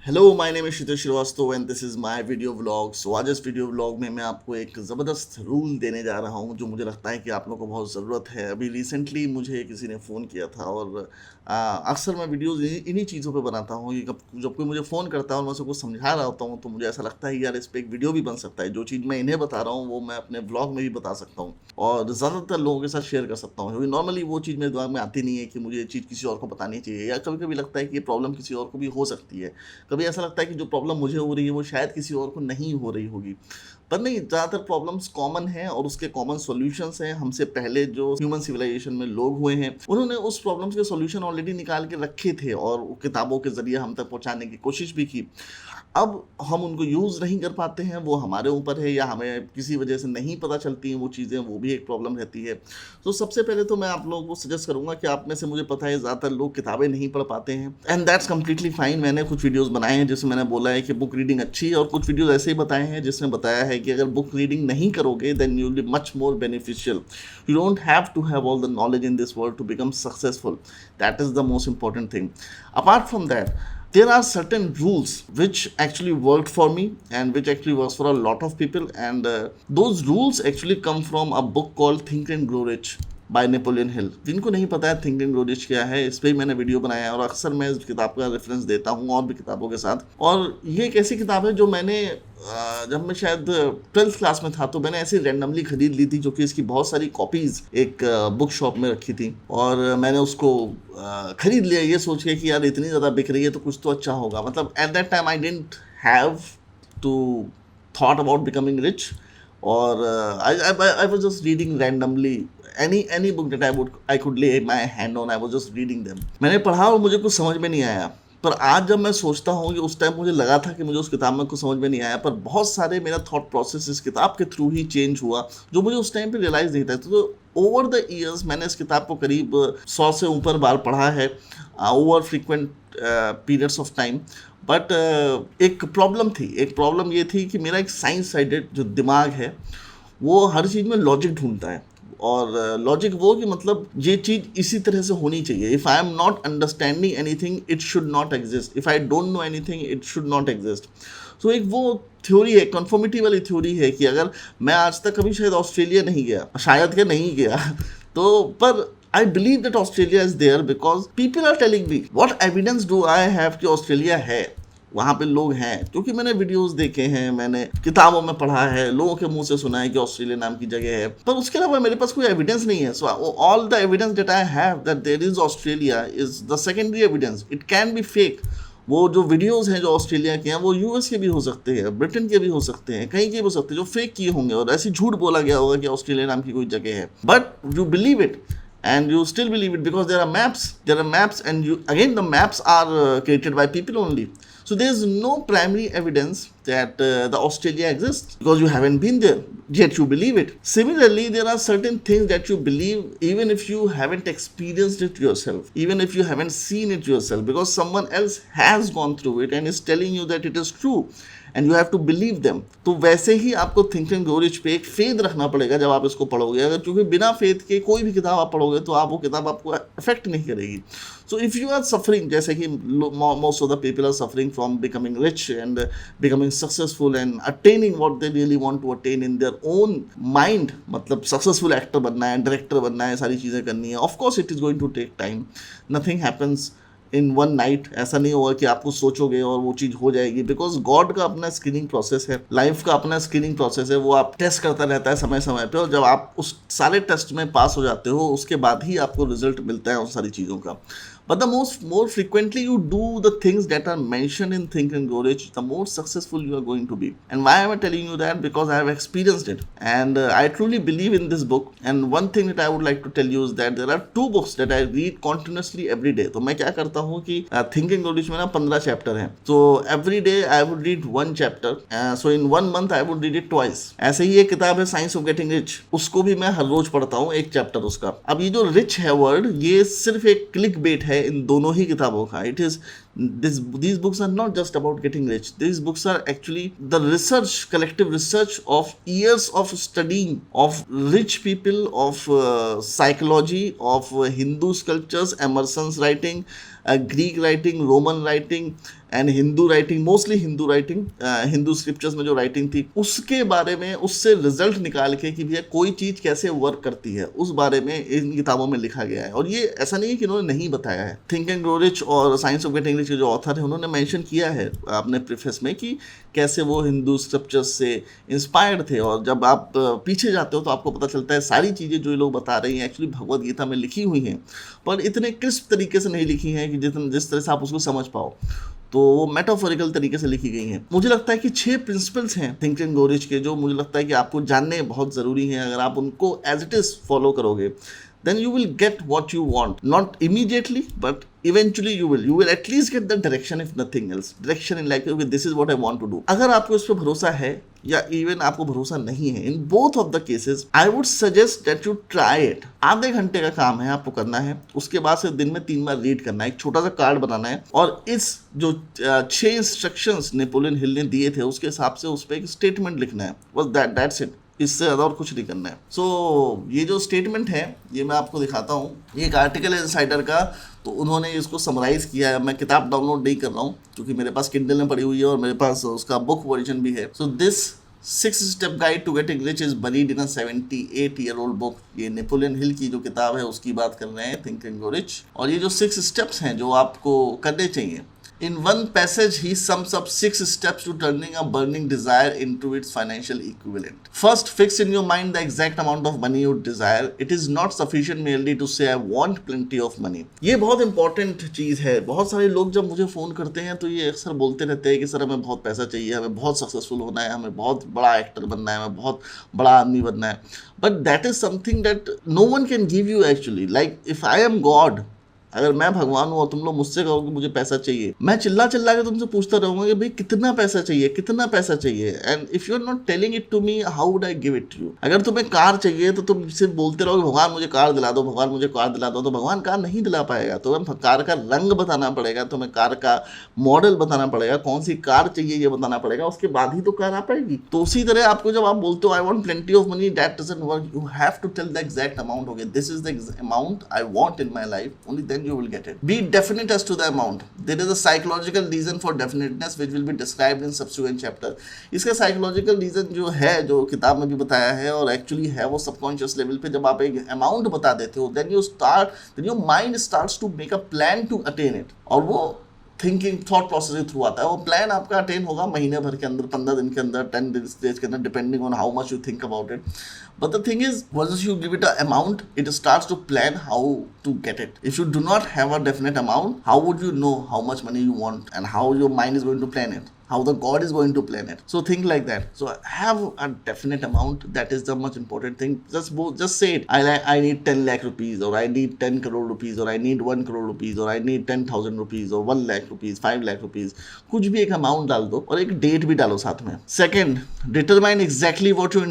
Hello my name is Shitij Srivastava and this is my video vlog. So आज इस video vlog में मैं आपको एक ज़बरदस्त रूल देने जा रहा हूं जो मुझे लगता है कि आप लोगों को बहुत ज़रूरत है। अभी रिसेंटली मुझे किसी ने फ़ोन किया था और अक्सर मैं वीडियोज़ इन्हीं चीज़ों पे बनाता हूं कि जब कोई मुझे फ़ोन करता है और मैं उसको कुछ समझा रहा होता हूँ तो मुझे ऐसा लगता है यार इस पर एक वीडियो भी बन सकता है। जो चीज़ मैं इन्हें बता रहा हूँ वो मैं अपने व्लॉग में भी बता सकता हूँ और ज़्यादातर लोगों के साथ शेयर कर सकता हूँ, क्योंकि नॉर्मली वो चीज़ मेरे दिमाग में आती नहीं है कि मुझे ये चीज़ किसी और को बतानी चाहिए, या कभी कभी लगता है कि ये प्रॉब्लम किसी और को भी हो सकती है। कभी ऐसा लगता है कि जो प्रॉब्लम मुझे हो रही है वो शायद किसी और को नहीं हो रही होगी, पर नहीं, ज़्यादातर प्रॉब्लम्स कॉमन हैं और उसके कॉमन सॉल्यूशंस हैं। हमसे पहले जो ह्यूमन सिविलाइजेशन में लोग हुए हैं उन्होंने उस प्रॉब्लम्स के सॉल्यूशन ऑलरेडी निकाल के रखे थे और वो किताबों के ज़रिए हम तक पहुंचाने की कोशिश भी की। अब हम उनको यूज़ नहीं कर पाते हैं, वो हमारे ऊपर है, या हमें किसी वजह से नहीं पता चलती हैं वो चीज़ें, वो भी एक प्रॉब्लम रहती है। तो सबसे पहले तो मैं आप लोगों को सजेस्ट करूँगा कि आप में से मुझे पता है ज़्यादातर लोग किताबें नहीं पढ़ पाते हैं, एंड दैट्स कम्प्लीटली फाइन। मैंने कुछ वीडियोज़ बनाए हैं जिसमें मैंने बोला है कि बुक रीडिंग अच्छी है, और कुछ वीडियोज़ ऐसे ही बताए हैं जिसमें बताया है कि अगर बुक रीडिंग नहीं करोगे then you will be much more beneficial. You don't have to have all the knowledge in this world to become successful. That is the most important thing. Apart from that, there are certain rules which actually worked for me and which actually works for a lot of people, and those rules actually come from a book called Think and Grow Rich bye Napoleon Hill. जिनको नहीं पता है think and grow rich क्या है, इस पर ही मैंने video बनाया है और अक्सर मैं इस किताब का रेफरेंस देता हूँ और भी किताबों के साथ। और ये एक ऐसी किताब है जो मैंने जब मैं शायद 12th क्लास में था तो मैंने ऐसे रैंडमली खरीद ली थी, जो कि इसकी बहुत सारी कॉपीज़ एक बुक शॉप में रखी थी, और मैंने उसको खरीद लिया ये सोच के कि यार इतनी ज़्यादा बिक रही है तो कुछ तो अच्छा होगा। मतलब at that time I didn't have to thought about becoming rich, और I was just reading randomly any book that I could lay my hand on. I was just reading them. मैंने पढ़ा और मुझे कुछ समझ में नहीं आया, पर आज जब मैं सोचता हूँ कि उस टाइम मुझे लगा था कि मुझे उस किताब में कुछ समझ में नहीं आया, पर बहुत सारे मेरा थॉट प्रोसेस इस किताब के थ्रू ही चेंज हुआ जो मुझे उस टाइम पे रियलाइज़ नहीं था। तो ओवर द ईयर्स मैंने इस किताब को करीब 100 से ऊपर बार पढ़ा है, over frequent periods of time. But एक प्रॉब्लम ये थी कि मेरा एक साइंस साइडेड जो दिमाग है वो हर चीज़ में लॉजिक ढूंढता है, और लॉजिक वो कि मतलब ये चीज़ इसी तरह से होनी चाहिए। If I am not understanding anything it should not exist, if I don't know anything it should not exist. So एक वो थ्योरी है, कन्फर्मिटी वाली थ्योरी है कि अगर मैं आज तक कभी शायद ऑस्ट्रेलिया नहीं गया, शायद क्या नहीं गया तो पर I believe that Australia is there because people are telling me. What evidence do I have कि ऑस्ट्रेलिया है, वहाँ पे लोग हैं? क्योंकि मैंने वीडियोस देखे हैं, मैंने किताबों में पढ़ा है, लोगों के मुंह से सुना है कि ऑस्ट्रेलिया नाम की जगह है, पर उसके अलावा मेरे पास कोई एविडेंस नहीं है। So all the evidence that I have that there is Australia is the secondary evidence. It can be fake. वो जो वीडियोस हैं जो ऑस्ट्रेलिया के हैं वो यूएस के भी हो सकते हैं, ब्रिटेन के भी हो सकते हैं, कहीं के भी हो सकते हैं जो फेक किए होंगे और ऐसी झूठ बोला गया होगा कि ऑस्ट्रेलिया नाम की कोई जगह है, but you believe it and you still believe it because there are maps, and you again the maps are created by people only. So there is no primary evidence that the Australia exists because you haven't been there, yet you believe it. Similarly, there are certain things that you believe even if you haven't experienced it yourself, even if you haven't seen it yourself, because someone else has gone through it and is telling you that it is true and you have to believe them. तो वैसे ही आपको think and grow rich पे एक faith रखना पड़ेगा जब आप इसको पढ़ोगे। अगर क्योंकि बिना फेथ के कोई भी किताब आप पढ़ोगे तो आप वो किताब आपको अफेक्ट नहीं करेगी। So if you are suffering, जैसे कि most of the people are suffering from becoming rich and becoming successful and attaining what they really want to attain in their own mind, मतलब सक्सेसफुल एक्टर बनना है, director बनना है, सारी चीज़ें करनी है। Of course it is going to take time, nothing happens in one night. ऐसा नहीं होगा कि आपको सोचोगे और वो चीज़ हो जाएगी, बिकॉज गॉड का अपना स्क्रीनिंग प्रोसेस है, लाइफ का अपना स्क्रीनिंग प्रोसेस है। वो आप टेस्ट करता रहता है समय समय पे, और जब आप उस सारे टेस्ट में पास हो जाते हो उसके बाद ही आपको रिजल्ट मिलता है उन सारी चीज़ों का। But the more frequently you do the things that are mentioned in Think and Grow Rich, the more successful you are going to be. And why am I telling you that? Because I have experienced it, and I truly believe in this book. And one thing that I would like to tell you is that there are 2 books that I read continuously every day. तो मैं क्या करता हूँ कि Think and Grow Rich में ना 15 chapter हैं, so every day I would read 1 chapter. So in 1 month I would read it twice. ऐसे ही एक किताब है साइंस ऑफ गेटिंग रिच, उसको भी मैं हर रोज पढ़ता हूँ, एक चैप्टर उसका। अब ये जो रिच है वर्ड, ये सिर्फ एक क्लिक बेट है इन दोनों ही किताबों का। It is these books are not just about getting rich. These books are actually the research, collective research of years of studying of rich people, of psychology, of Hindu sculptures, Emerson's writing, Greek writing, Roman writing, and Hindu writing, mostly Hindu writing, Hindu scriptures में जो writing थी उसके बारे में, उससे result निकाल के कि भैया कोई चीज़ कैसे वर्क करती है उस बारे में इन किताबों में लिखा गया है। और ये ऐसा नहीं है कि इन्होंने नहीं बताया है। थिंक एंड ग्रो रिच और साइंस ऑफ गेटिंग रिच के जो ऑथर है उन्होंने मेंशन किया है अपने प्रीफेस में कि कैसे वो हिंदू स्क्रिप्चर्स से इंस्पायर्ड थे। और जब आप पीछे जाते हो तो आपको पता चलता है सारी चीज़ें जो ये लोग बता रही हैं एक्चुअली भगवद गीता में लिखी हुई हैं, पर इतने क्रिस्प तरीके से नहीं लिखी हैं कि जिस तरह से आप उसको समझ पाओ। तो वो मेटाफोरिकल तरीके से लिखी गई हैं। मुझे लगता है कि 6 प्रिंसिपल्स हैं थिंक एंड ग्रो रिच के, जो मुझे लगता है कि आपको जानने बहुत ज़रूरी हैं। अगर आप उनको एज इट इज़ फॉलो करोगे then you will get what you want, not immediately but eventually you will at least get the direction, if nothing else direction in like, okay, this is what I want to do। अगर आपको इस पर भरोसा है या even आपको भरोसा नहीं है, in both of the cases I would suggest that you try it। आधे घंटे का काम है, आपको करना है, उसके बाद से दिन में 3 बार रीड करना है, एक छोटा सा कार्ड बनाना है और इस जो 6 इंस्ट्रक्शंस नेपोलियन हिल ने दिए थे उसके हिसाब से उस पर एक स्टेटमेंट लिखना है, बस दैट्स इट। इससे ज़्यादा और कुछ नहीं करना है। सो ये जो स्टेटमेंट है ये मैं आपको दिखाता हूँ। ये एक आर्टिकल है इनसाइडर का, तो उन्होंने इसको समराइज़ किया है। मैं किताब डाउनलोड नहीं कर रहा हूँ क्योंकि मेरे पास किंडल में पड़ी हुई है और मेरे पास उसका बुक वर्जन भी है। So this 6 step guide to getting rich is buried in a 78-year-old book. ये नेपोलियन हिल की जो किताब है उसकी बात कर रहे हैं, थिंक एंड ग्रो रिच। और ये जो 6 स्टेप्स हैं जो आपको करने चाहिए, in one passage he sums up 6 steps to turning a burning desire into its financial equivalent। First, fix in your mind the exact amount of money you desire। It is not sufficient merely to say I want plenty of money। ये बहुत important चीज़ है। बहुत सारे लोग जब मुझे phone करते हैं तो ये अक्सर बोलते रहते हैं कि सर हमें बहुत पैसा चाहिए, हमें बहुत सक्सेसफुल होना है, हमें बहुत बड़ा एक्टर बनना है, हमें बहुत बड़ा आदमी बनना है। But that is something that no one can give you actually. Like if I am God, अगर मैं भगवान हूँ और तुम लोग मुझसे कहो कि मुझे पैसा चाहिए, मैं चिल्ला चिल्ला के तुमसे पूछता रहूँगा कि भाई कितना पैसा चाहिए, कितना पैसा चाहिए। And if you are not telling it to me, how would I give it to you. अगर तुम्हें कार चाहिए तो तुम सिर्फ बोलते रहोगे भगवान मुझे कार दिला दो, भगवान मुझे कार दिला दो, तो भगवान कार नहीं दिला पाएगा। तुम्हें कार का रंग बताना पड़ेगा, तुम्हें कार का मॉडल बताना पड़ेगा, कौन सी कार चाहिए ये बताना पड़ेगा, उसके बाद ही तो कार आ पाएगी। तो उसी तरह आपको जब आप बोलते हो I want plenty of money, that doesn't work. You have to tell the exact amount. Okay, this is the amount I want in my life, only then you will get it. Be definite as to the amount। There is a psychological reason for definiteness which will be described in subsequent chapter। इसका psychological reason जो है, जो किताब में भी बताया है और एक्चुअली है, वो सबकॉन्शियस लेवल पे जब आप एक अमाउंट बता देते हो then your mind starts to make a plan to attain it। और वो थिंकिंग थॉट प्रोसेस के थ्रू आता है। वो प्लान आपका अटेन होगा महीने भर के अंदर, 15 दिन के अंदर, 10 डेज के अंदर, depending on how much you think about it. But the thing is, once you give it an amount, it starts to plan how to get it। If you do not have a definite amount, how would you know how much money you want and how your mind is going to plan it? How the God is going to plan it? So think like that। So have a definite amount, that is the much important thing। Just say it, I need 10 lakh rupees, or I need 10 crore rupees, or I need 1 crore rupees, or I need 10,000 rupees, or 1 lakh rupees, 5 lakh rupees। कुछ भी एक amount डाल दो और एक date भी डालो साथ में। Second, determine exactly what you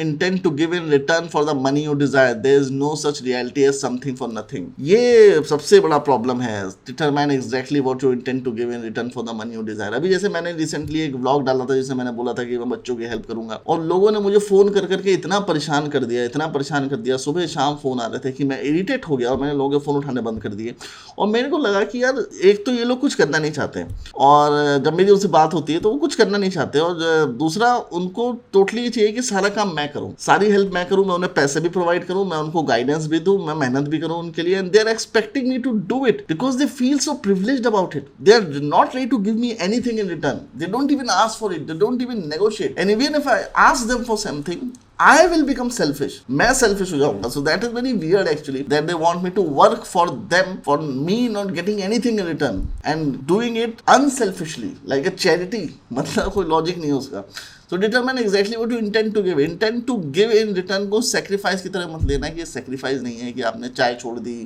intend to give in return for the money you desire। There is no such reality as something for nothing। ये सबसे बड़ा प्रॉब्लम है। Determine exactly what you intend to give in return for the money you desire। अभी जैसे मैंने recently एक vlog डाला था जिसमें मैंने बोला था कि मैं बच्चों की हेल्प करूंगा, और लोगों ने मुझे फोन कर करके इतना परेशान कर दिया, इतना परेशान कर दिया, सुबह शाम फोन आ रहे थे कि मैं इरिटेट हो गया और मैंने लोगों के फोन उठाने बंद कर दिए। और मेरे को लगा कि यार एक तो ये लोग कुछ करना नहीं चाहते, और जब मेरी उनसे बात होती है तो वो कुछ करना नहीं चाहते, और दूसरा उनको टोटली ये चाहिए कि सारा काम मैं करूँ, सारी हेल्प मैं करूँ, मैं उन्हें पैसे भी प्रोवाइड करूँ, मैं उनको गाइडेंस भी दूँ, मैं मेहनत भी करूँ उनके लिए। And they are expecting me to do it because they feel so privileged about it. They are not ready to give me anything in return. They don't even ask for it, they don't even negotiate. And even if I ask them for something, I will become selfish। मैं selfish हो जाऊंगा। So that is very weird actually that they want me to work for them, for me not getting anything in return and doing it unselfishly like a charity। मतलब कोई logic नहीं है उसका। So determine exactly what you intend to give। Intend to give in return को sacrifice की तरह मत लेना कि ये sacrifice नहीं है कि आपने चाय छोड़ दी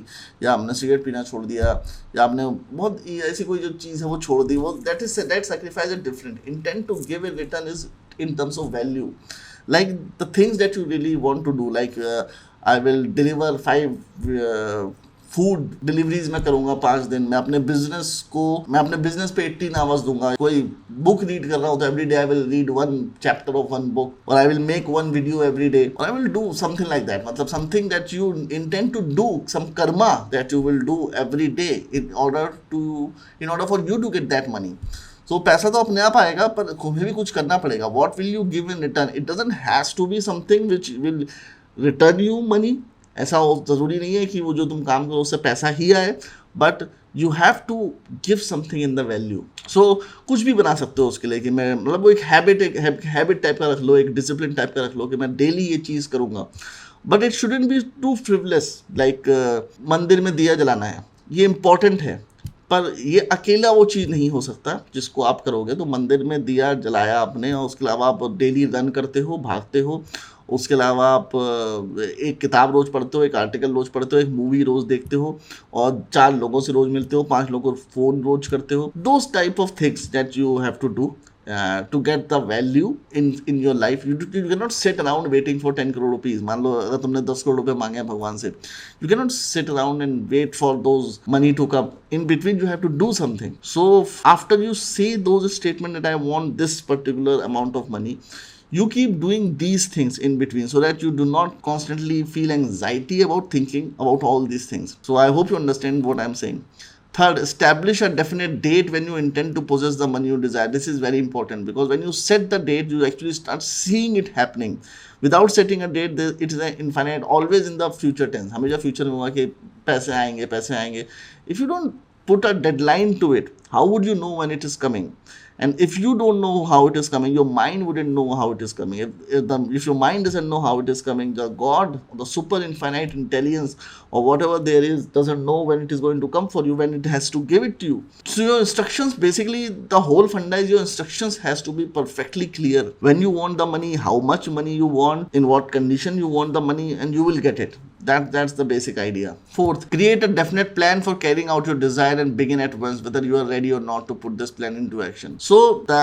या आपने सिगरेट पीना छोड़ दिया या आपने बहुत ऐसी कोई जो चीज़ है वो छोड़ दी। वो that sacrifice is different। Intend to give in return is in terms of value। Like the things that you really want to do, like I will deliver food deliveries मैं करूंगा 5 दिन, मैं अपने बिजनेस पे 18 आवर्स दूंगा, कोई book read कर रहा हूँ तो every day I will read 1 chapter of 1 book, और I will make 1 video every day, और I will do something like that, मतलब something that you intend to do, some karma that you will do every day in order for you to get that money. तो पैसा तो अपने आप आएगा, पर तुम्हें भी कुछ करना पड़ेगा. What will you give in return? It doesn't has to be something which will return you money. ऐसा ज़रूरी नहीं है कि वो जो तुम काम करो उससे पैसा ही आए, but you have to give something in the value. So कुछ भी बना सकते हो उसके लिए कि मैं, मतलब वो एक हैबिट टाइप का रख लो, एक डिसिप्लिन टाइप का रख लो कि मैं डेली ये चीज़ करूँगा. But it shouldn't be too frivolous, like मंदिर में दिया जलाना है, ये इम्पॉर्टेंट है, पर ये अकेला वो चीज़ नहीं हो सकता जिसको आप करोगे. तो मंदिर में दिया जलाया आपने, और उसके अलावा आप डेली रन करते हो, भागते हो, उसके अलावा आप एक किताब रोज़ पढ़ते हो, एक आर्टिकल रोज़ पढ़ते हो, एक मूवी रोज़ देखते हो, और 4 लोगों से रोज़ मिलते हो, 5 लोगों को फ़ोन रोज़ करते हो. Those type of things that you have to do to get the value in your life. You cannot sit around waiting for 10 crore rupees. मान लो अगर तुमने 10 करोड़ रुपए मांगे हैं भगवान से, you cannot sit around and wait for those money to come. In between you have to do something. So after you say those statement that I want this particular amount of money, you keep doing these things in between so that you do not constantly feel anxiety about thinking about all these things. So I hope you understand what I'm saying. Third, establish a definite date when you intend to possess the money you desire. This is very important because when you set the date, you actually start seeing it happening. Without setting a date, it is infinite, always in the future tense. हमेशा future में होगा कि पैसे आएंगे. If you don't put a deadline to it, how would you know when it is coming? And if you don't know how it is coming, your mind wouldn't know how it is coming. If your mind doesn't know how it is coming, the God, the super infinite intelligence or whatever there is doesn't know when it is going to come for you, when it has to give it to you. So your instructions, basically the whole funda is your instructions has to be perfectly clear. When you want the money, how much money you want, in what condition you want the money, and you will get it. That's the basic idea. Fourth, create a definite plan for carrying out your desire and begin at once, whether you are ready or not to put this plan into action. So the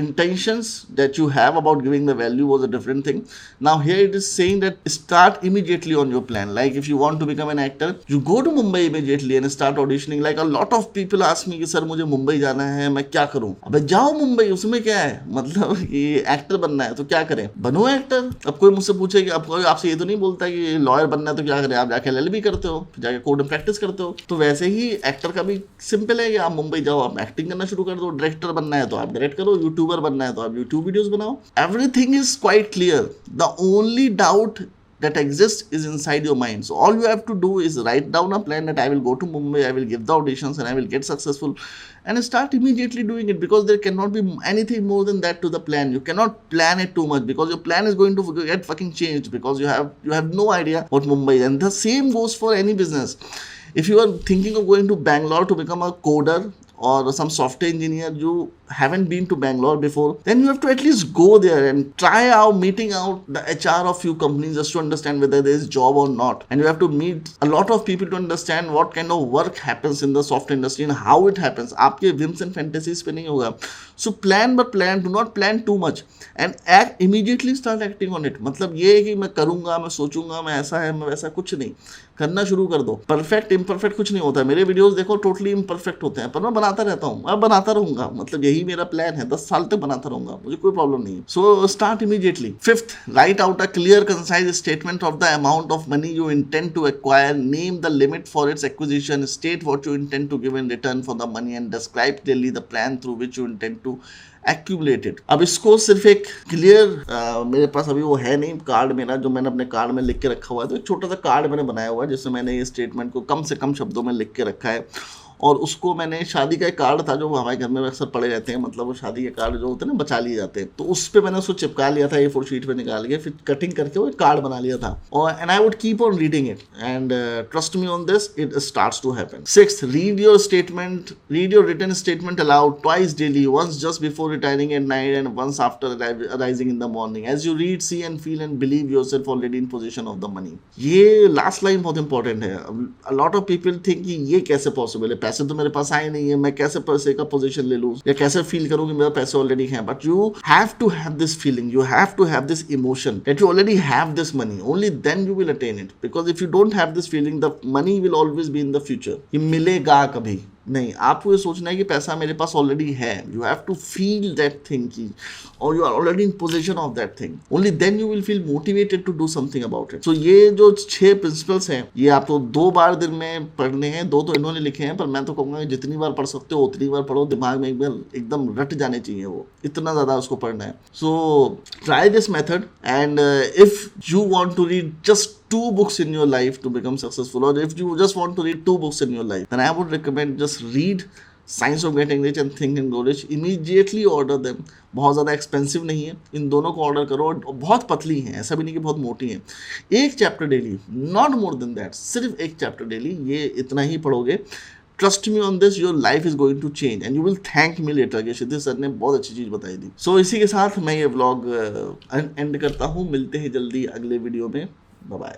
intentions that you have about giving the value was a different thing. Now here it is saying that start immediately on your plan. Like if you want to become an actor, you go to Mumbai immediately and start auditioning. Like a lot of people ask me कि sir मुझे मुंबई जाना है, मैं क्या करूं? अबे जाओ मुंबई, उसमें क्या है, मतलब कि एक्टर बनना है तो क्या करें, बनो एक्टर. अब कोई मुझसे पूछे कि अब कोई आपसे ये तो नहीं बोलता कि लॉयर बनना है तो क्या करें, आप जाके LLB करते हो, जाके कोर्ट में प्रैक्टिस करते हो. तो वैसे ही एक्टर का भी सिंपल है कि आप मुंबई जाओ, आप एक्टिंग करना शुरू कर दो. डायरेक्टर बनना है तो आप डायरेक्ट करो, यूट्यूबर बनना है तो आप यूट्यूब वीडियोस बनाओ. Everything is quite clear. The only doubt that exists is inside your mind. So all you have to do is write down a plan that I will go to Mumbai, I will give the auditions and I will get successful, and start immediately doing it, because there cannot be anything more than that to the plan. You cannot plan it too much because your plan is going to get fucking changed because you have no idea what Mumbai is. And the same goes for any business. If you are thinking of going to Bangalore to become a coder or some software engineer, you haven't been to Bangalore before, then you have to at least go there and try out meeting out the HR of few companies just to understand whether there is job or not. And you have to meet a lot of people to understand what kind of work happens in the software industry and how it happens. आपके whims and fantasies पे नहीं होगा. So plan but plan, do not plan too much and act immediately, start acting on it. मतलब ये है कि मैं करूँगा, मैं सोचूंगा, मैं ऐसा है, मैं वैसा, कुछ नहीं. करना शुरू कर दो. परफेक्ट इम्परफेक्ट कुछ नहीं होता है. मेरे वीडियोस देखो टोटली इम्परफेक्ट होते हैं, पर मैं बनाता रहता हूँ, मैं बनाता रहूंगा. मतलब यही मेरा प्लान है, 10 साल तक बनाता रहूंगा, मुझे कोई प्रॉब्लम नहीं है. So start immediately. Fifth, write out a clear concise statement of the amount of money you intend to acquire, name the limit for its acquisition, state what you intend to give in return for the money and describe clearly the plan through which you intend to accumulated. अब इसको सिर्फ एक clear मेरे पास अभी वो है नहीं card मेरा जो मैंने अपने कार्ड में लिख के रखा हुआ है. तो एक छोटा सा कार्ड मैंने बनाया हुआ है जिसमें मैंने ये स्टेटमेंट को कम से कम शब्दों में लिख के रखा है. और उसको मैंने, शादी का एक कार्ड था जो हमारे घर में अक्सर पड़े रहते हैं, मतलब वो शादी के कार्ड जो होते हैं ना बचा लिए जाते हैं, तो उस पर मैंने उसको चिपका लिया था A4 शीट पे निकाल के, फिर कटिंग करके वो एक कार्ड बना लिया था. और and I would keep on reading it and trust me on this, it starts to happen. Sixth, read your written statement aloud twice daily, once just before retiring at night and once after arising in the morning. As you read, see and feel and believe yourself already in possession of the money. ये last line बहुत important है. A lot of people think कि ये कैसे possible है, पैसे तो मेरे पास आए नहीं है, मैं कैसे पैसे का पोजीशन ले लूँ या कैसे फील करूँ कि मेरे पैसे ऑलरेडी हैं। But you have to have this feeling, you have to have this emotion that you already have this money, only then you will attain it. Because if you don't have this feeling, the money will always be in the future. ये मिलेगा कभी नहीं, आपको ये सोचना है कि पैसा मेरे पास ऑलरेडी है। You have to feel that thing की, और you are already in position of that thing, only then you will feel motivated to do something about it. So ये जो 6 प्रिंसिपल्स हैं, ये आपको 2 बार दिन में पढ़ने हैं। 2 तो इन्होंने लिखे हैं, पर मैं तो कहूँगा जितनी बार पढ़ सकते हो उतनी बार पढ़ो, दिमाग में एकदम रट जाने चाहिए, वो इतना ज़्यादा उसको पढ़ना है। So try this method, and if you want to read just 2 books in your life to become successful, or if you just want to read 2 books in your life, then I would recommend just read Science of Getting Rich and Think and Grow Rich. Immediately order them. बहुत ज़्यादा expensive नहीं है, इन दोनों को order करो। और बहुत पतली हैं, ऐसा भी नहीं कि बहुत मोटी हैं। 1 chapter daily, not more than that, सिर्फ 1 चैप्टर डेली, ये इतना ही पढ़ोगे। Trust me on this, your life is going to change and you will thank me later कि क्षितिज सर ने बहुत अच्छी चीज़ बताई थी। सो इसी के साथ मैं ये व्लॉग एंड करता हूँ। मिलते हैं जल्दी अगले वीडियो में। Bye bye.